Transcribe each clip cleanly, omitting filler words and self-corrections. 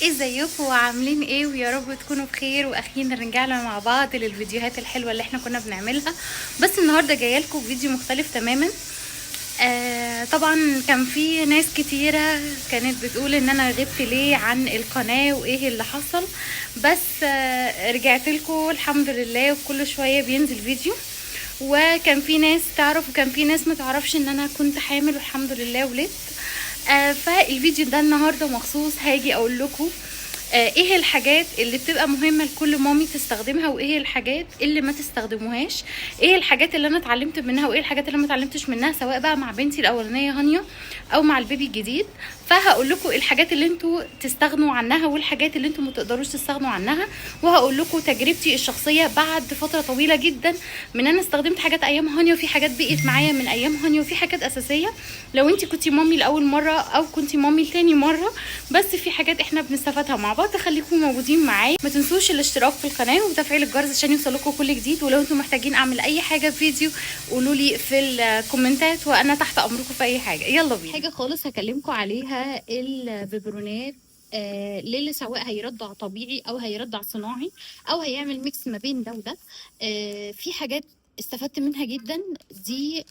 ازيكم وعاملين ايه؟ ويا رب تكونوا بخير. واخيرا رجعنا مع بعض للفيديوهات الحلوه اللي احنا كنا بنعملها، بس النهارده جايه لكم فيديو مختلف تماما. طبعا كان في ناس كتيره كانت بتقول ان انا غبت ليه عن القناه وايه اللي حصل، بس رجعت لكم الحمد لله، وكل شويه بينزل فيديو. وكان في ناس تعرف وكان في ناس ما تعرفش ان انا كنت حامل، والحمد لله ولدت. فالفيديو ده النهارده مخصوص هاجي اقول لكم ايه الحاجات اللي بتبقى مهمه لكل مامي تستخدمها، وايه الحاجات اللي ما تستخدموهاش، ايه الحاجات اللي انا اتعلمت منها وايه الحاجات اللي ما اتعلمتش منها، سواء بقى مع بنتي الاولانيه هانيا او مع البيبي الجديد. فهقول لكم الحاجات اللي انتوا تستغنوا عنها والحاجات اللي انتوا ما تقدروش تستغنوا عنها، وهقول لكم تجربتي الشخصيه بعد فتره طويله جدا من انا استخدمت حاجات ايام هانيا، وفي حاجات بقيت معايا من ايام هانيا، وفي حاجات اساسيه لو انت كنتي مامي لاول مره او كنتي مامي لتاني مره. بس في حاجات احنا بنستفادها مع بعض. خليكم موجودين معايا، ما تنسوش الاشتراك في القناه وتفعيل الجرس عشان يوصلكم كل جديد. ولو انتم محتاجين اعمل اي حاجه في فيديو قولوا لي في الكومنتات وانا تحت امركم في اي حاجه. يلا بينا. حاجه خالص هكلمكم عليها البيبرونات. للي سواء هيرضع طبيعي او هيرضع صناعي او هيعمل ميكس ما بين ده وده. في حاجات استفدت منها جدا دي،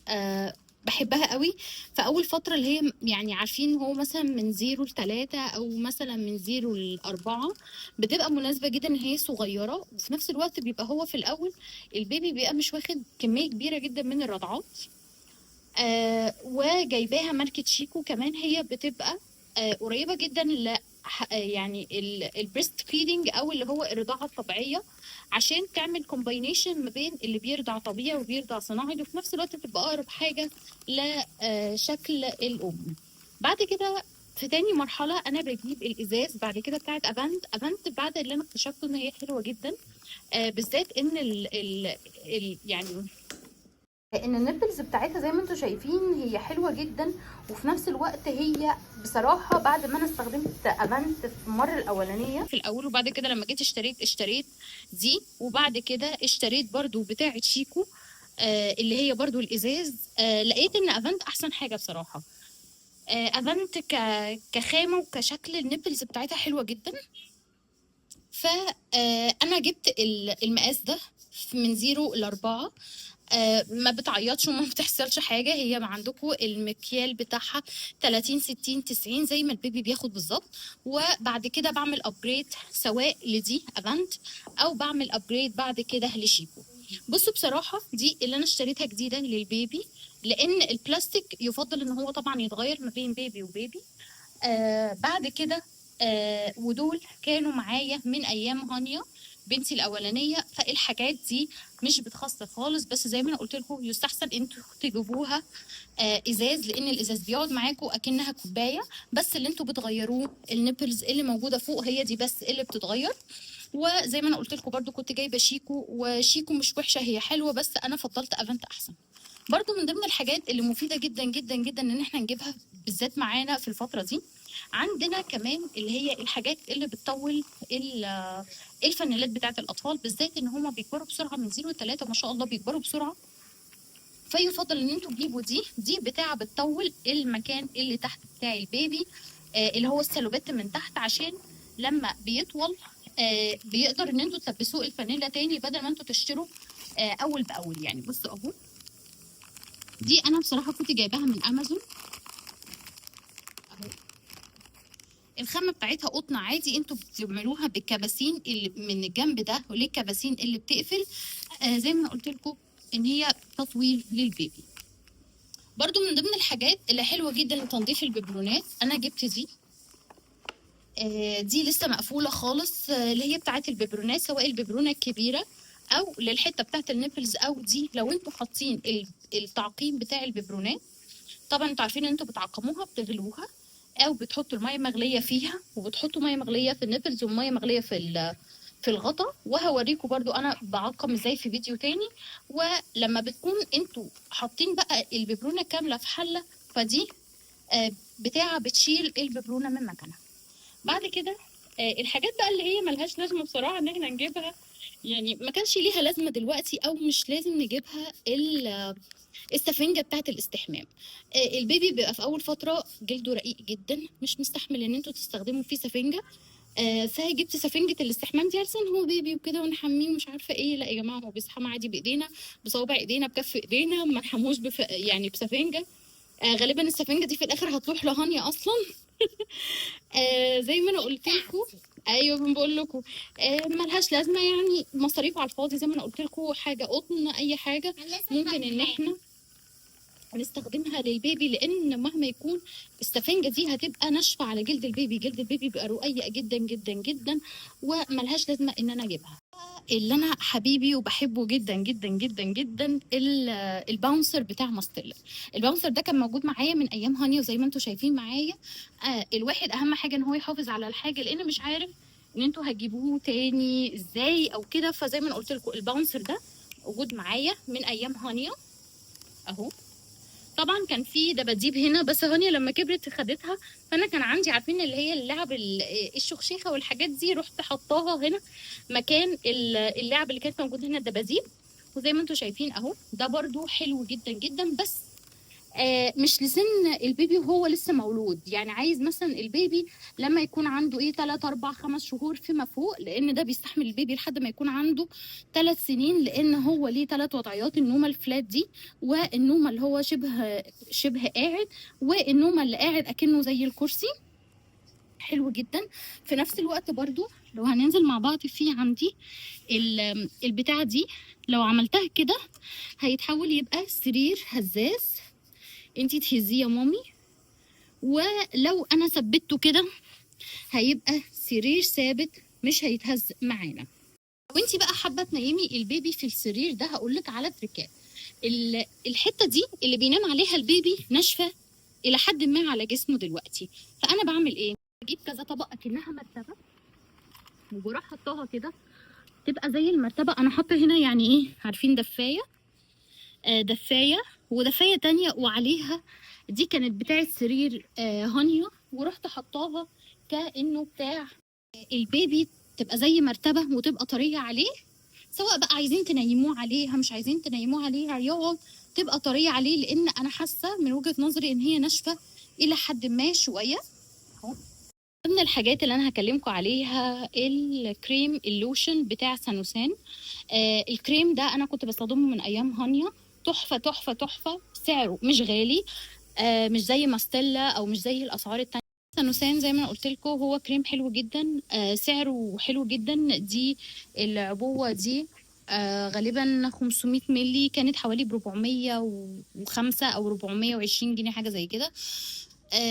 بحبها قوي. في اول فتره اللي هي يعني عارفين هو مثلا من 0 ل3 او مثلا من 0 ل4 بتبقى مناسبه جدا ان هي صغيره، وفي نفس الوقت بيبقى هو في الاول البيبي بيبقى مش واخد كميه كبيره جدا من الرضعات. وجايباها ماركة شيكو كمان، هي بتبقى قريبة جدا يعني البريست فيدنج او اللي هو الرضاعة الطبيعية، عشان تعمل كومباينيشن ما بين اللي بيرضع طبيعي وبيرضع صناعي، وفي نفس الوقت تبقى اقرب حاجة لشكل الام. بعد كده في تاني مرحلة أنا بجيب الإزاز بعد كده بتاعت أفنت بعد اللي أنا اكتشفته إن هي حلوة جدا. بالذات إن يعني ان النبلز بتاعتها زي ما انتم شايفين هي حلوه جدا، وفي نفس الوقت هي بصراحه بعد ما انا استخدمت افنت في المره الاولانيه في الاول، وبعد كده لما جيت اشتريت دي، وبعد كده اشتريت برضو بتاعه شيكو اللي هي برضو الازاز. لقيت ان افنت احسن حاجه بصراحه. افنت كخامه وكشكل النبلز بتاعتها حلوه جدا. فانا جبت المقاس ده من 0 ل4. ما بتعيطش وما بتحصلش حاجه. هي عندكم المكيال بتاعها 30 60 90 زي ما البيبي بياخد بالظبط. وبعد كده بعمل ابجريد سواء لدي افنت او بعمل ابجريد بعد كده لشيكو. بصوا بصراحه دي اللي انا اشتريتها جديده للبيبي، لان البلاستيك يفضل ان هو طبعا يتغير ما بين بيبي وبيبي. بعد كده ودول كانوا معايا من ايام هانيا بنتي الاولانيه. فالحاجات دي مش بتخسر خالص، بس زي ما انا قلت لكم يستحسن انتوا تجيبوها ازاز، لان الازاز بيقعد معاكم اكنها كوبايه، بس اللي انتوا بتغيروه النيبلز اللي موجوده فوق هي دي بس اللي بتتغير. وزي ما انا قلت لكم برده كنت جايبه شيكو، وشيكو مش وحشه هي حلوه، بس انا فضلت افنت احسن. برضو من ضمن الحاجات اللي مفيده جدا جدا جدا ان احنا نجيبها بالذات معانا في الفتره دي، عندنا كمان اللي هي الحاجات اللي بتطول الفانيلات بتاعت الاطفال، بالذات ان هما بيكبروا بسرعه من 0 ل3 ما شاء الله بيكبروا بسرعه. فيفضل ان انتوا تجيبوا دي بتاعه بتطول المكان اللي تحت بتاع البيبي، اللي هو السلوبات من تحت، عشان لما بيطول بيقدر ان انتوا تلبسوه الفانيلا تاني بدل ما انتوا تشتروا اول باول. يعني بصوا اهو، دي انا بصراحه كنت جايباها من امازون اهو. الخامه بتاعتها قطن عادي، انتوا بتعملوها بالكباسين اللي من الجنب ده وللكباسين اللي بتقفل. زي ما قلت لكم ان هي تطويل للبيبي. برضو من ضمن الحاجات اللي حلوه جدا لتنظيف الببرونات انا جبت دي لسه مقفوله خالص، اللي هي بتاعت الببرونات، سواء الببرونه الكبيره او للحته بتاعت النيبلز، او دي لو انتوا حاطين التعقيم بتاع الببرونات. طبعا انتوا عارفين ان انتوا بتعقموها بتغلوها او بتحطوا الميه مغليه فيها، وبتحطوا ميه مغليه في النيبلز وميه مغليه في الغطا. وهوريكم برضو انا بعقم ازاي في فيديو تاني. ولما بتكون انتوا حاطين بقى الببرونه كامله في حله، فدي بتاعه بتشيل الببرونه من مكانها. بعد كده الحاجات بقى اللي هي ملهاش لازمه بصراحه ان احنا نجيبها، يعني ما كانش ليها لازمه دلوقتي او مش لازم نجيبها. السفنجه بتاعت الاستحمام. البيبي بيبقى في اول فتره جلده رقيق جدا، مش مستحمل ان انتوا تستخدموا فيه سفنجه. فجبت سفنجه الاستحمام دي علشان هو بيبي وكده ونحميه ومش عارفه ايه. لا يا جماعه، هو بيستحمى عادي بايدينا، بصوابع ايدينا، بكف ايدينا، ما نحموش يعني بسفنجه. غالبا السفنجه دي في الاخر هتروح لهانيا اصلا. زي ما انا قلت لكم. ايوه بقول لكم. ملهاش لازمه يعني، مصاريف على الفاضي. زي ما انا قلت لكم، حاجه قطن اي حاجه ممكن ان احنا هنستخدمها للبيبي، لان مهما يكون السفنجه دي هتبقى ناشفه على جلد البيبي. جلد البيبي بيبقى رقيق جدا جدا جدا، وملهاش لازمه ان انا اجيبها. اللي انا حبيبي وبحبه جدا جدا جدا جدا الباونسر بتاع ماستيلا. الباونسر ده كان موجود معايا من ايام هانيا، وزي ما انتم شايفين معايا. الواحد اهم حاجه ان هو يحافظ على الحاجه، لان مش عارف ان انتوا هتجيبوه تاني ازاي او كده. فزي ما انا قلت لكم الباونسر ده موجود معايا من ايام هانيا اهو. طبعا كان في دباديب هنا، بس هانيا لما كبرت خدتها. فانا كان عندي عارفين اللي هي اللعب الشخشيخه والحاجات دي، رحت حطاها هنا مكان اللعب اللي كانت موجوده هنا، الدباديب. وزي ما انتم شايفين اهو، ده برضو حلو جدا جدا. بس مش لسن البيبي وهو لسه مولود. يعني عايز مثلا البيبي لما يكون عنده 3 4 5 شهور فيما فوق، لان ده بيستحمل البيبي لحد ما يكون عنده 3 سنين، لان هو ليه 3 وضعيات: النومه الفلات دي، والنومه اللي هو شبه قاعد، والنومه اللي قاعد اكنه زي الكرسي. حلو جدا. في نفس الوقت برضو لو هننزل مع بعض في عندي البتاعه دي، لو عملتها كده هيتحول يبقى سرير هزاز. انتي تهزيه يا مامي، ولو انا ثبته كده هيبقى سرير ثابت مش هيتهز معانا. وانتي بقى حابه تنيمي البيبي في السرير ده، هقولك على تريكات. الحته دي اللي بينام عليها البيبي ناشفه الى حد ما على جسمه دلوقتي. فانا بعمل ايه؟ بجيب كذا طبقه كأنها مرتبه، وبروح حطاها كده تبقى زي المرتبه. انا حاطه هنا يعني ايه، عارفين دفايه؟ دفايه، ودفايه تانية وعليها. دي كانت بتاعه سرير هانيا، ورحت حطاها كانه بتاع البيبي، تبقى زي مرتبه وتبقى طريه عليه. سواء بقى عايزين تنيموه عليها مش عايزين تنيموه عليها، يقعد تبقى طريه عليه. لان انا حاسه من وجهه نظري ان هي ناشفه الى حد ما شويه. من الحاجات اللي انا هكلمكم عليها الكريم اللوشن بتاع سانوسان. الكريم ده انا كنت بستخدمه من ايام هانيا. تحفه تحفه تحفه. سعره مش غالي، مش زي ماستيلا او مش زي الاسعار التانية. سانوسان زي ما انا قلت لكم هو كريم حلو جدا، سعره حلو جدا. دي العبوه دي غالبا 500 ملي، كانت حوالي ب 405 او 420 جنيه حاجه زي كده.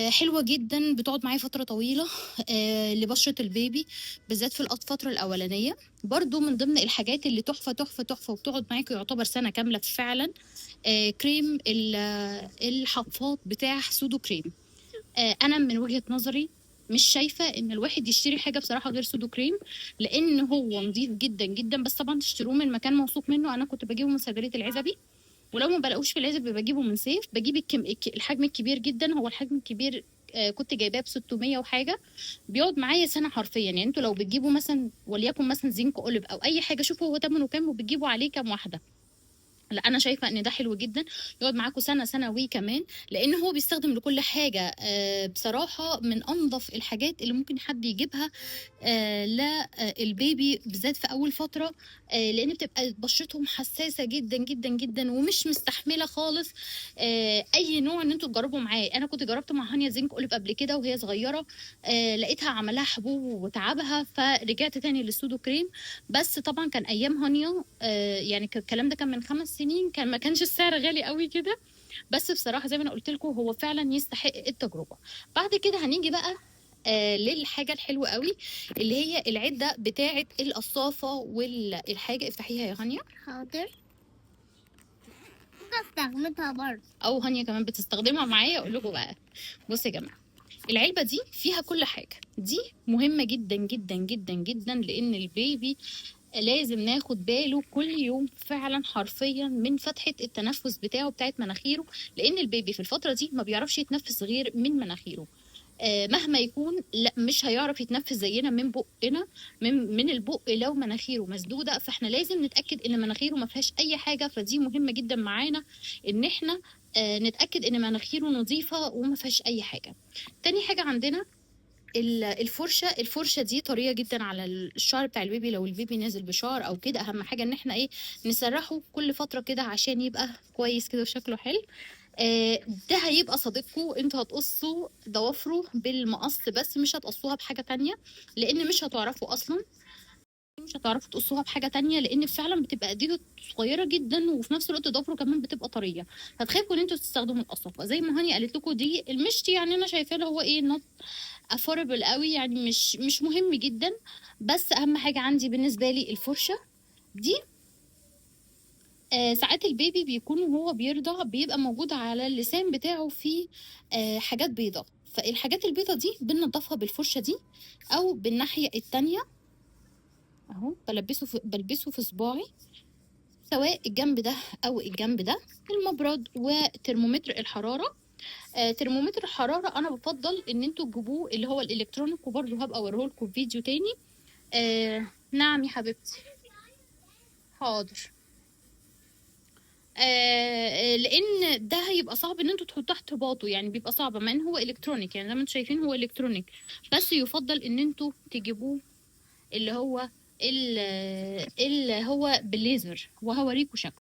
حلوه جدا، بتقعد معايا فتره طويله لبشره البيبي، بالذات في الفتره الاولانيه. برضو من ضمن الحاجات اللي تحفه تحفه تحفه وبتقعد معاكي يعتبر سنه كامله فعلا، كريم الحفاض بتاع سودو كريم. انا من وجهه نظري مش شايفه ان الواحد يشتري حاجه بصراحه غير سودو كريم، لان هو نظيف جدا جدا. بس طبعا تشتروه من مكان موثوق منه. انا كنت بجيبه من صيدليه العزبي، ولو ما بلاقوش في العزب بجيبه من سيف. بجيب الحجم الكبير جدا. هو الحجم الكبير كنت جايباه ب 600 وحاجه. بيقعد معايا سنه حرفيا. يعني انتوا لو بتجيبوا مثلا وليكن مثلا زنك اوليف او اي حاجه، شوفوا هو ثمنه كام وبتجيبوا عليه كام واحده. لا انا شايفه ان ده حلو جدا، يقعد معاكم سنه سنوي كمان، لان هو بيستخدم لكل حاجه. بصراحه من انظف الحاجات اللي ممكن حد يجيبها للبيبي، بالذات في اول فتره. لان بتبقى بشرتهم حساسه جدا جدا جدا ومش مستحمله خالص اي نوع ان انتوا تجربوا معاه. انا كنت جربت مع هانيا زنك اوليف قبل كده وهي صغيره، لقيتها عملها حبوب وتعبها، فرجعت تاني للسودو كريم. بس طبعا كان ايام هانيا يعني الكلام ده كان من 5 سنين، ما كانش السعر غالي قوي كده. بس بصراحه زي ما انا قلت لكم هو فعلا يستحق التجربه. بعد كده هنيجي بقى للحاجه الحلوه قوي، اللي هي العده بتاعه القصافه والحاجه. افتحيها يا هانيا. حاضر. استخدمتها برضه، او هانيا كمان بتستخدمها معايا. اقول لكم بقى، بصوا يا جماعه، العلبه دي فيها كل حاجه. دي مهمه جدا جدا جدا جدا، لان البيبي لازم ناخد باله كل يوم فعلا حرفيا من فتحة التنفس بتاعه بتاعت مناخيره، لان البيبي في الفترة دي ما بيعرفش يتنفس غير من مناخيره. مهما يكون لا مش هيعرف يتنفس زينا من بقنا، من البق لو مناخيره مسدودة. فاحنا لازم نتأكد ان مناخيره ما فيهاش اي حاجة. فدي مهمة جدا معانا ان احنا نتأكد ان مناخيره نظيفة وما فيهاش اي حاجة. تاني حاجة عندنا الفرشه دي طريه جدا على الشعر بتاع البيبي، لو البيبي نازل بشعر او كده. اهم حاجه ان احنا ايه، نسرحه كل فتره كده عشان يبقى كويس كده وشكله حلو. ده هيبقى صديقكم. انتوا هتقصوا ضوافره بالمقص بس، مش هتقصوها بحاجه تانية، لان مش هتعرفوا اصلا، مش هتعرفوا تقصوها بحاجه تانية، لان فعلا بتبقى ايديه صغيره جدا، وفي نفس الوقت ضفره كمان بتبقى طريه. هتخافوا ان انتوا تستخدموا القصافه زي ما هاني قالت لكم. دي المشط يعني انا شايفاه هو ايه، نوت افوربل قوي يعني، مش مهم جدا. بس اهم حاجه عندي بالنسبه لي الفرشه دي. ساعات البيبي بيكون وهو بيرضع بيبقى موجود على اللسان بتاعه في حاجات بيضة، فالحاجات البيضة دي بننضفها بالفرشة دي، او بالناحية التانية اهو بلبسه في صباعي، سواء الجنب ده او الجنب ده. المبرد وترمومتر الحرارة. ترمومتر الحرارة انا بفضل ان انتوا تجيبوه اللي هو الالكترونيك، وبرده هبقى اوريهولكم في فيديو تاني. نعم يا حبيبتي، حاضر. لان ده هيبقى صعب ان انتوا تحطوه تحت باطه، يعني بيبقى صعب مع ان هو الكترونيك، يعني زي ما انتوا شايفين هو الكترونيك. بس يفضل ان انتوا تجيبوه اللي هو اللي هو بالليزر، وهوريكم شكله.